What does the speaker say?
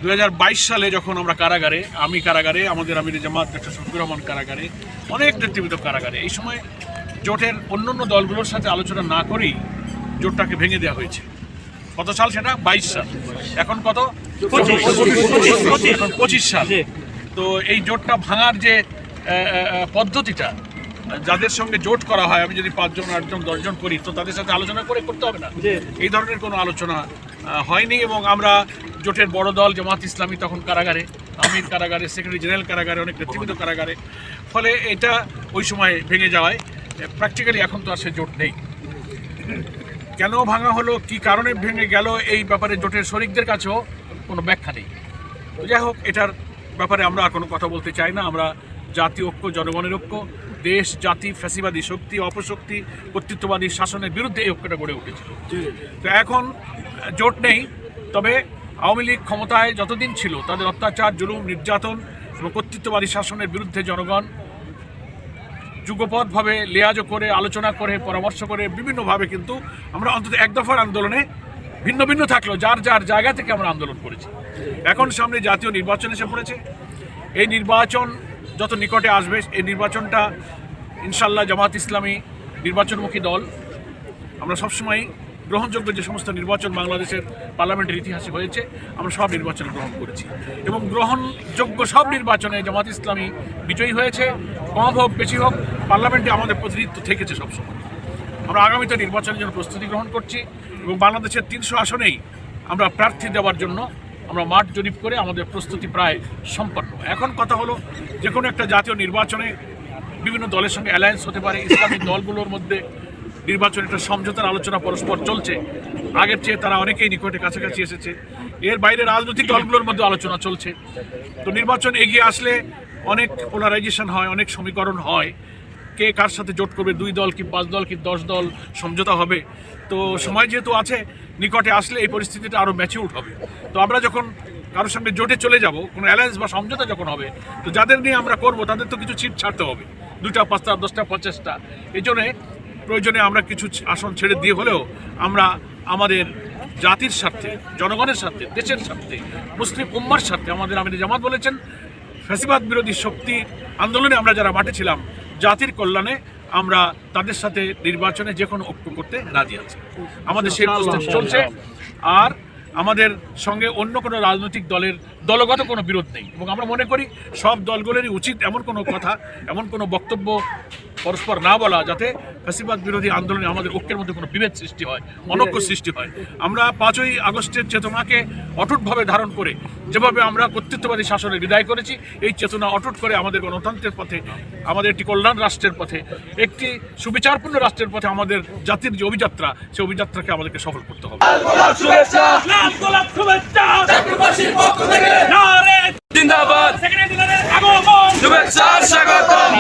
2022 সালে যখন আমরা কারাগারে, আমি কারাগারে, আমাদের আমির জামাত ডক্টর শফিকুর রহমান কারাগারে, অনেক নেতৃবৃন্দ কারাগারে, এই সময় জোটের অন্যান্য দলগুলোর সাথে আলোচনা না করেই জোটটাকে ভেঙে দেওয়া হয়েছে। কত সাল সেটা? 22 সাল। এখন কত? 25 সাল। তো এই জোটটা ভাঙার যে পদ্ধতিটা, যাদের সঙ্গে জোট করা হয়, আমি যদি 5 জন 8 জন 10 জন করি, তো তাদের সাথে আলোচনা করে করতে হবে না। এই ধরনের কোনো আলোচনা হয়নি। এবং আমরা জোটের বড় দল জামাত ইসলামী তখন কারাগারে, আমির কারাগারে, সেক্রেটারি জেনারেল কারাগারে, অনেক নেতৃবৃন্দ কারাগারে, ফলে এটা ওই সময় ভেঙে যাওয়ায় প্র্যাকটিক্যালি এখন তো আর সে জোট নেই। কেন ভাঙা হলো, কি কারণে ভেঙে গেল, এই ব্যাপারে জোটের শরিকদের কাছেও কোনো ব্যাখ্যা নেই। তো যাই হোক, এটার ব্যাপারে আমরা আর কোনো কথা বলতে চাই না। আমরা জাতীয় ঐক্য, জনগণের ঐক্য, দেশ জাতি, ফ্যাসিবাদী শক্তি, অপশক্তি, কর্তৃত্ববাদী শাসনের বিরুদ্ধে এই ঐক্যটা গড়ে উঠেছিল। তো এখন জোট নেই, তবে আওয়ামী লীগ ক্ষমতায় যতদিন ছিল তাদের অত্যাচার, জুলুম, নির্যাতন এবং কর্তৃত্ববাদী শাসনের বিরুদ্ধে জনগণ যুগপৎভাবে লিয়াজো করে, আলোচনা করে, পরামর্শ করে, বিভিন্নভাবে কিন্তু আমরা অন্তত এক দফার আন্দোলনে ভিন্ন ভিন্ন থাকলেও যার যার জায়গা থেকে আমরা আন্দোলন করেছি। এখন সামনে জাতীয় নির্বাচন এসে পড়েছে। এই নির্বাচন যত নিকটে আসবে, এই নির্বাচনটা ইনশাল্লাহ জামাত ইসলামী নির্বাচনমুখী দল। আমরা সবসময় গ্রহণযোগ্য যে সমস্ত নির্বাচন বাংলাদেশের পার্লামেন্টের ইতিহাসে হয়েছে, আমরা সব নির্বাচন গ্রহণ করেছি এবং গ্রহণযোগ্য সব নির্বাচনে জামাত ইসলামী বিজয়ী হয়েছে। কম হোক বেশি হোক, পার্লামেন্টে আমাদের প্রতিনিধিত্ব থেকেছে সবসময়। আমরা আগামীতে নির্বাচনের জন্য প্রস্তুতি গ্রহণ করছি এবং বাংলাদেশের 300 আসনেই আমরা প্রার্থী দেওয়ার জন্য আমরা মাঠ জরিপ করে আমাদের প্রস্তুতি প্রায় সম্পন্ন। এখন কথা হলো, যে কোনো একটা জাতীয় নির্বাচনে বিভিন্ন দলের সঙ্গে অ্যালায়েন্স হতে পারে। ইসলামিক দলগুলোর মধ্যে নির্বাচনে একটা সমঝোতার আলোচনা পরস্পর চলছে, আগের চেয়ে তারা অনেকেই নিকটে কাছাকাছি এসেছে। এর বাইরে রাজনৈতিক দলগুলোর মধ্যে আলোচনা চলছে। তো নির্বাচন এগিয়ে আসলে অনেক পোলারাইজেশন হয়, অনেক সমীকরণ হয়, কে কার সাথে জোট করবে, 2 দল কি 5 দল কি 10 দল সমঝোতা হবে। তো সময় যেহেতু আছে, নিকটে আসলে এই পরিস্থিতিটা আরও ম্যাচিউর হবে। তো আমরা যখন কারোর সঙ্গে জোটে চলে যাব, কোনো অ্যালায়েন্স বা সমঝোতা যখন হবে, তো যাদের নিয়ে আমরা করব তাদের তো কিছু সিট ছাড়তে হবে, 2টা 5টা 10টা 50টা। এই জন্যে প্রয়োজনে আমরা কিছু আসন ছেড়ে দিয়ে হলেও আমরা আমাদের জাতির স্বার্থে, জনগণের স্বার্থে, দেশের স্বার্থে, মুসলিম উম্মার স্বার্থে, আমাদের আমির জামাত বলেছেন, ফ্যাসিবাদ বিরোধী শক্তি আন্দোলনে আমরা যারা মাঠে ছিলাম, জাতির কল্যাণে আমরা তাদের সাথে নির্বাচনে যে কোনো ঐক্য করতে রাজি আছি। আমাদের সেই প্রস্তুতি চলছে। আর আমাদের সঙ্গে অন্য কোনো রাজনৈতিক দলের দলগত কোনো বিরোধ নেই এবং আমরা মনে করি সব দলগুলোরই উচিত এমন কোনো কথা, এমন কোনো বক্তব্য পরস্পর না বলা, যাতে ফ্যাসিবাদ বিরোধী আন্দোলনে আমাদের ঐক্যের মধ্যে কোনো বিভেদ সৃষ্টি হয়, অনৈক্য সৃষ্টি হয়। আমরা 5ই আগস্টের চেতনাকে অটুটভাবে ধারণ করে, যেভাবে আমরা কর্তৃত্ববাদী শাসনের বিদায় করেছি, এই চেতনা অটুট করে আমাদের গণতন্ত্রের পথে, আমাদের একটি কল্যাণ রাষ্ট্রের পথে, একটি সুবিচারপূর্ণ রাষ্ট্রের পথে আমাদের জাতির যে অভিযাত্রা, সেই অভিযাত্রাকে আমাদেরকে সফল করতে হবে। জিন্দাবাদ, শুভেচ্ছা স্বাগতম।